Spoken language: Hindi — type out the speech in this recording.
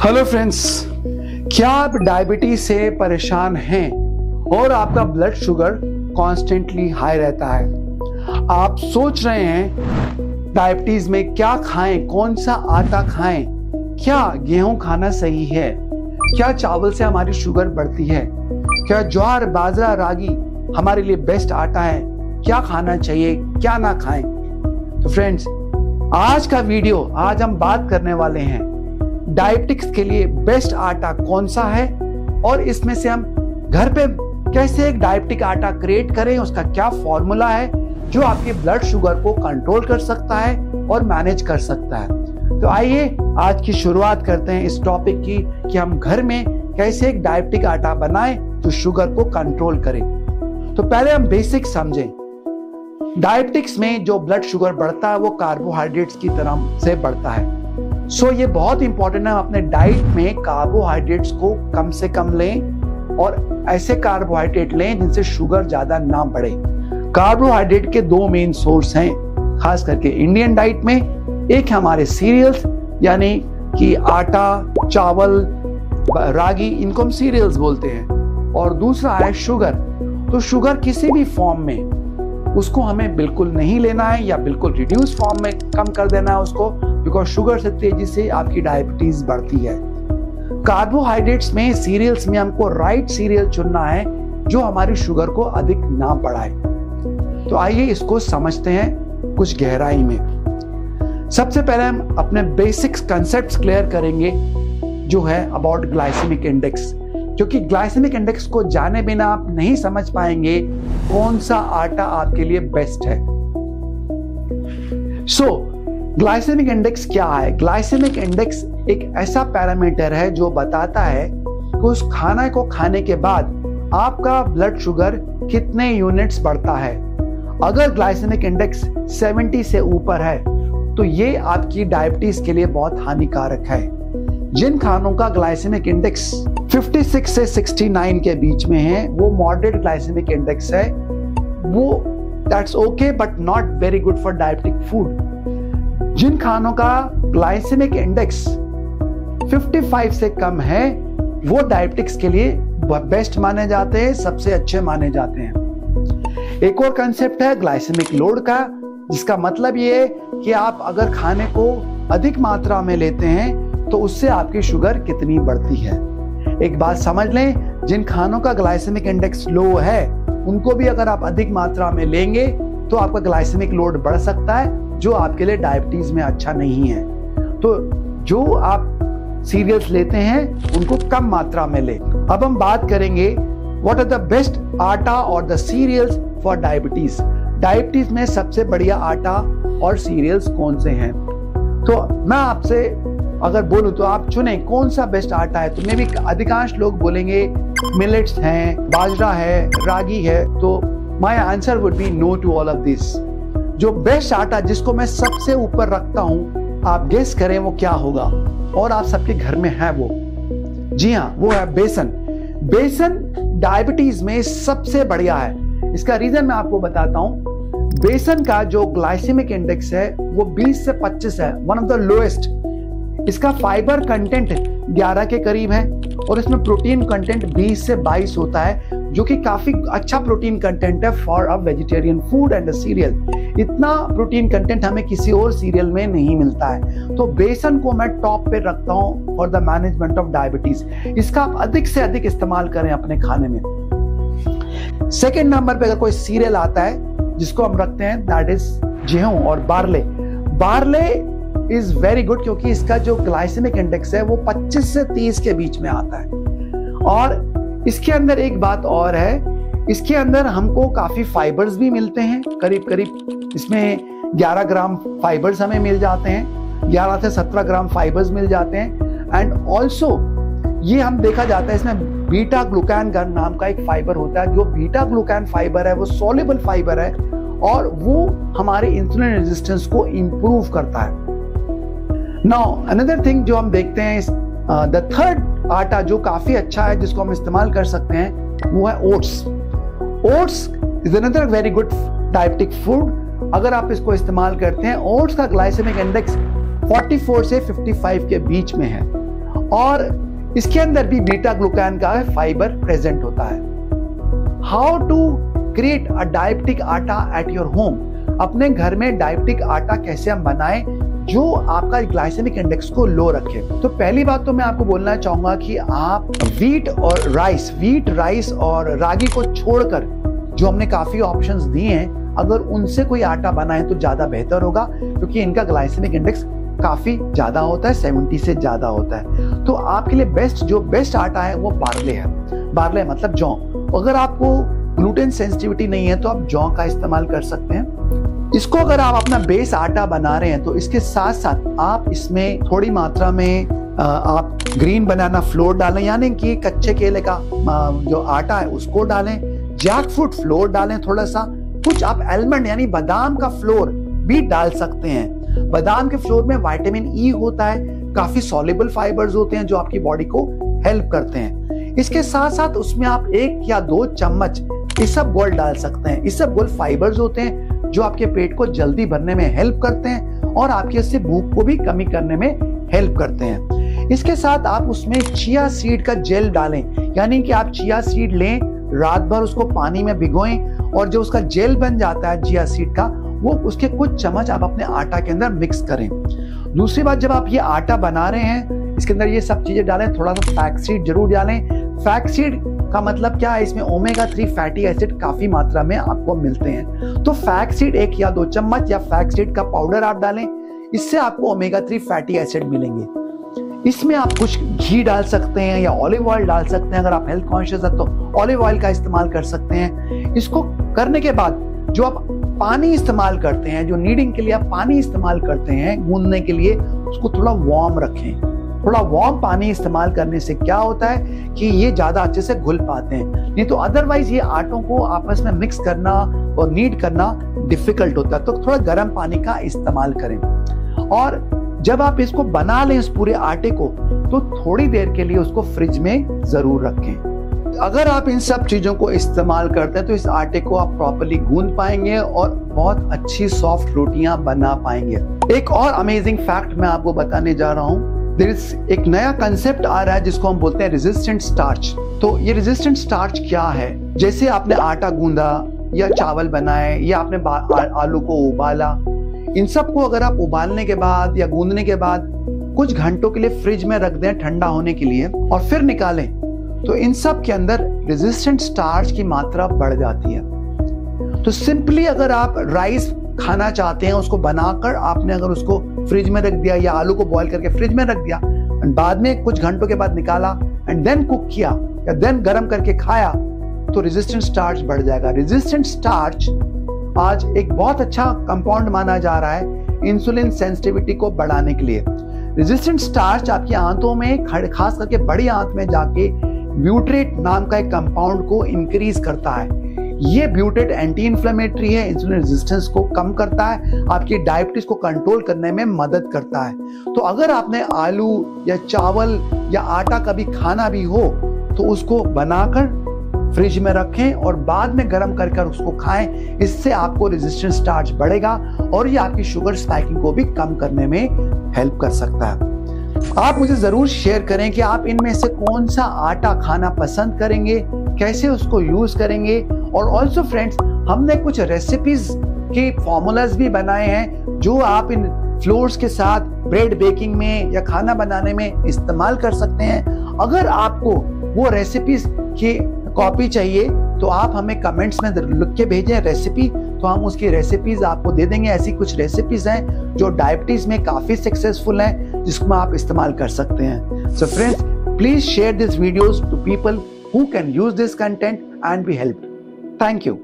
हेलो फ्रेंड्स, क्या आप डायबिटीज से परेशान हैं और आपका ब्लड शुगर कॉन्स्टेंटली हाई रहता है? आप सोच रहे हैं डायबिटीज में क्या खाएं, कौन सा आटा खाएं, क्या गेहूं खाना सही है, क्या चावल से हमारी शुगर बढ़ती है, क्या ज्वार बाजरा रागी हमारे लिए बेस्ट आटा है, क्या खाना चाहिए क्या ना खाएं? तो फ्रेंड्स, आज का वीडियो, आज हम बात करने वाले हैं डायबिटिक्स के लिए बेस्ट आटा कौन सा है और इसमें से हम घर पे कैसे एक डायबिटिक आटा क्रिएट करें, उसका क्या फॉर्मूला है जो आपके ब्लड शुगर को कंट्रोल कर सकता है और मैनेज कर सकता है। तो आइए आज की शुरुआत करते हैं इस टॉपिक की कि हम घर में कैसे एक डायबिटिक आटा बनाएं जो शुगर को कंट्रोल करे। तो पहले हम बेसिक समझें। डायबिटिक्स में जो ब्लड शुगर बढ़ता है वो कार्बोहाइड्रेट्स की तरह से बढ़ता है। ये बहुत इंपॉर्टेंट है, हम अपने डाइट में कार्बोहाइड्रेट्स को कम से कम लें और ऐसे कार्बोहाइड्रेट लें जिनसे शुगर ज्यादा ना बढ़े। कार्बोहाइड्रेट के दो मेन सोर्स हैं, खास करके इंडियन डाइट में। एक हमारे सीरियल्स यानी कि आटा, चावल, रागी, इनको हम सीरियल्स बोलते हैं, और दूसरा है शुगर। तो शुगर किसी भी फॉर्म में उसको हमें बिल्कुल नहीं लेना है या बिल्कुल रिड्यूस फॉर्म में कम कर देना है उसको, बिकॉज शुगर से तेजी से आपकी डायबिटीज बढ़ती है। कार्बोहाइड्रेट्स में, सीरियल्स में हमको राइट सीरियल चुनना है जो हमारी शुगर को अधिक ना बढ़ाए। तो आइए इसको समझते हैं कुछ गहराई में। सबसे पहले हम अपने बेसिक्स कंसेप्ट्स क्लियर करेंगे जो है अबाउट ग्लाइसेमिक इंडेक्स, क्योंकि ग्लाइसेमिक इंडेक्स को जाने बिना आप नहीं समझ पाएंगे कौन सा आटा आपके लिए बेस्ट है। ग्लाइसेमिक इंडेक्स क्या है? ग्लाइसेमिक इंडेक्स एक ऐसा पैरामीटर है जो बताता है कि उस खाना को खाने के बाद आपका ब्लड शुगर कितने यूनिट्स बढ़ता है। अगर ग्लाइसेमिक इंडेक्स 70 से ऊपर है तो ये आपकी डायबिटीज के लिए बहुत हानिकारक है। जिन खानों का ग्लाइसेमिक इंडेक्स 56 से 69 के बीच में है वो मॉडरेट ग्लाइसेमिक इंडेक्स है, वो that's okay but not very good for diabetic food. जिन खानों का ग्लाइसेमिक इंडेक्स 55 से कम है वो डायबिटिक्स के लिए बेस्ट माने जाते हैं, सबसे अच्छे माने जाते हैं। एक और कंसेप्ट है ग्लाइसेमिक लोड का, जिसका मतलब ये है कि आप अगर खाने को अधिक मात्रा में लेते हैं तो उससे आपकी शुगर कितनी बढ़ती है। एक बात समझ लें, जिन खानों का ग्लाइसेमिक इंडेक्स लो है उनको भी अगर आप अधिक मात्रा में लेंगे तो आपका ग्लाइसेमिक लोड बढ़ सकता है, जो आपके लिए डायबिटीज में अच्छा नहीं है। तो जो आप सीरियल्स लेते हैं उनको कम मात्रा में लें। अब हम बात करेंगे what are the best atta और the cereals for diabetes. Diabetes में सबसे बढ़िया आटा और सीरियल्स कौन से हैं? तो मैं आपसे अगर बोलूं तो आप चुने कौन सा बेस्ट आटा है। तो मे भी अधिकांश लोग बोलेंगे मिलेट्स हैं, बाजरा है, रागी है। तो my answer would be no to all of this. जो बेस्ट आटा जिसको मैं सबसे ऊपर रखता हूं, आप गेस करें वो क्या होगा, और आप सबके घर में है वो। जी हाँ, वो है बेसन। बेसन डायबिटीज में सबसे बढ़िया है। इसका रीजन मैं आपको बताता हूं। बेसन का जो ग्लाइसेमिक इंडेक्स है वो 20 से 25 है, वन ऑफ द लोएस्ट। इसका फाइबर कंटेंट 11 के करीब है और इसमें प्रोटीन कंटेंट 20 से 22 होता है, जो कि काफी अच्छा प्रोटीन कंटेंट है for a vegetarian food and a serial. इतना प्रोटीन कंटेंट हमें किसी और सीरियल में नहीं मिलता है। तो बेसन को मैं टॉप पे रखता हूं for the management of diabetes. इसका आप अधिक से अधिक इस्तेमाल करें अपने खाने में। सेकेंड नंबर पे अगर कोई सीरियल आता है जिसको हम रखते हैं, दैट इज गेहूं और barley. Barley is very good क्योंकि इसका जो ग्लाइसेमिक इंडेक्स है वो 25 से 30 के बीच में आता है। और इसके अंदर एक बात और है, इसके अंदर हमको काफी फाइबर्स भी मिलते हैं, करीब करीब इसमें 11 ग्राम फाइबर्स हमें मिल जाते हैं, 11 से 17 ग्राम फाइबर्स मिल जाते हैं। एंड ऑल्सो ये हम देखा जाता है इसमें बीटा ग्लूकैन नाम का एक फाइबर होता है। जो बीटा ग्लूकैन फाइबर है वो सॉल्युबल फाइबर है और वो हमारे इंसुलिन रेजिस्टेंस को इंप्रूव करता है। नाउ अनदर थिंग जो हम देखते हैं, द थर्ड आटा जो काफी अच्छा है जिसको हम इस्तेमाल कर सकते हैं वो है oats. Oats is another very good diabetic food. अगर आप इसको इस्तेमाल करते हैं, ओट्स का ग्लाइसेमिक इंडेक्स 44 से 55 के बीच में है और इसके अंदर भी बीटा ग्लूकान का फाइबर प्रेजेंट होता है। How to create a diabetic atta at your home. अपने घर में डायबिटिक आटा कैसे हम बनाएं जो आपका ग्लाइसेमिक इंडेक्स को लो रखे। तो पहली बात तो मैं आपको बोलना चाहूंगा कि आप वीट राइस और रागी को छोड़कर जो हमने काफी ऑप्शंस दिए हैं, अगर उनसे कोई आटा बनाए तो ज्यादा बेहतर होगा, क्योंकि इनका ग्लाइसेमिक इंडेक्स काफी ज्यादा होता है, 70 से ज्यादा होता है। तो आपके लिए बेस्ट आटा है वो बार्ले है। बार्ले मतलब जौ। अगर आपको ग्लूटेन सेंसिटिविटी नहीं है तो आप जौ का इस्तेमाल कर सकते हैं। इसको अगर आप अपना बेस आटा बना रहे हैं तो इसके साथ साथ आप इसमें थोड़ी मात्रा में आप ग्रीन बनाना फ्लोर डालें, यानी कि कच्चे केले का जो आटा है उसको डालें, जैक फ्रूट फ्लोर डालें, थोड़ा सा कुछ आप आलमंड यानी बादाम का फ्लोर भी डाल सकते हैं। बादाम के फ्लोर में विटामिन ई होता है, काफी सॉल्युबल फाइबर्स होते हैं जो आपकी बॉडी को हेल्प करते हैं। इसके साथ साथ उसमें आप 1 या 2 चम्मच इसबगोल डाल सकते हैं। इसबगोल फाइबर्स होते हैं जो आपके पेट को जल्दी भरने में हेल्प करते हैं और आपके इससे भूख को भी कमी करने में हेल्प करते हैं। इसके साथ आप उसमें चिया सीड का जेल डालें, यानी कि आप चिया सीड लें, रात भर उसको पानी में भिगोएं और जो उसका जेल बन जाता है चिया सीड का, वो उसके कुछ चम्मच आप अपने आटा के अंदर मिक्स करें। दूसरी बात, जब आप ये आटा बना रहे हैं इसके अंदर ये सब चीजें डालें, थोड़ा सा फ्लैक्सीड जरूर डालें। फ्लैक्सीड का मतलब क्या है, इसमें ओमेगा 3 फैटी एसिड काफी मात्रा में आपको मिलते हैं। तो फ्लैक्सीड 1 या 2 चम्मच या फ्लैक्सीड का पाउडर आप डालें, इससे आपको ओमेगा 3 फैटी एसिड मिलेंगे। इसमें आप कुछ घी डाल सकते हैं या ऑलिव ऑयल डाल सकते हैं। अगर आप हेल्थ कॉन्शियस है तो ऑलिव ऑयल का इस्तेमाल कर सकते हैं। इसको करने के बाद जो आप पानी इस्तेमाल करते हैं, जो नीडिंग के लिए आप पानी इस्तेमाल करते हैं गूंदने के लिए, उसको थोड़ा वार्म रखें। थोड़ा वार्म पानी इस्तेमाल करने से क्या होता है कि ये ज्यादा अच्छे से घुल पाते हैं, नहीं तो अदरवाइज ये आटों को आपस में मिक्स करना और नीड करना डिफिकल्ट होता है। तो थोड़ा गर्म पानी का इस्तेमाल करें। और जब आप इसको बना लें इस पूरे आटे को, तो थोड़ी देर के लिए उसको फ्रिज में जरूर रखें। अगर आप इन सब चीजों को इस्तेमाल करते हैं तो इस आटे को आप प्रॉपर्ली गूंद पाएंगे और बहुत अच्छी सॉफ्ट रोटियां बना पाएंगे। एक और अमेजिंग फैक्ट मैं आपको बताने जा रहा हूं। एक नया कंसेप्ट आ रहा है जिसको हम बोलते हैं रेजिस्टेंट स्टार्च। तो ये रेजिस्टेंट स्टार्च क्या है? जैसे आपने आटा गूंदा या चावल बनाए या आपने आलू को उबाला, इन सब को अगर आप उबालने के बाद या गूंदने के बाद कुछ घंटों के लिए फ्रिज में रख दें ठंडा होने के लिए और फिर निकालें, तो इन सब के अंदर रेजिस्टेंट स्टार्च की मात्रा बढ़ जाती है। तो सिंपली अगर आप राइस खाना चाहते हैं, उसको बनाकर आपने अगर उसको फ्रिज में रख दिया या आलू को बॉईल करके फ्रिज में रख दिया एंड बाद में कुछ घंटों के बाद निकाला एंड देन कुक किया या देन गर्म करके खाया, तो रेजिस्टेंट स्टार्च बढ़ जाएगा। रेजिस्टेंट स्टार्च आज एक बहुत अच्छा कंपाउंड माना जा रहा है इंसुलिन सेंसिटिविटी को बढ़ाने के लिए। रेजिस्टेंट स्टार्च आपकी आंतों में, खास करके बड़ी आंत में जाके ब्यूट्रेट नाम का एक कंपाउंड को इंक्रीज करता है। ये ब्यूट्रेट एंटी इंफ्लेमेटरी है, इंसुलिन रेजिस्टेंस को कम करता है, आपकी डायबिटीज को कंट्रोल करने में मदद करता है। तो अगर आपने आलू या चावल या आटा कभी खाना भी हो तो उसको बनाकर फ्रिज में रखें और बाद में गर्म कर उसको खाएं। इससे आपको रेजिस्टेंट स्टार्च बढ़ेगा और ये आपकी शुगर स्पाइकिंग को भी कम करने में हेल्प कर सकता है। आप मुझे जरूर शेयर करें कि आप इनमें से कौन सा आटा खाना पसंद करेंगे, कैसे उसको यूज करेंगे। और ऑल्सो फ्रेंड्स, हमने कुछ रेसिपीज के फॉर्मूलाज भी बनाए हैं जो आप इन फ्लोर्स के साथ ब्रेड बेकिंग में या खाना बनाने में इस्तेमाल कर सकते हैं। अगर आपको वो रेसिपीज की कॉपी चाहिए तो आप हमें कमेंट्स में लिख के भेजें रेसिपी, तो हम उसकी रेसिपीज आपको दे देंगे। ऐसी कुछ रेसिपीज हैं जो डायबिटीज में काफी सक्सेसफुल हैं जिसको आप इस्तेमाल कर सकते हैं। So friends, please share this videos to people who can use this content and be helped. Thank you.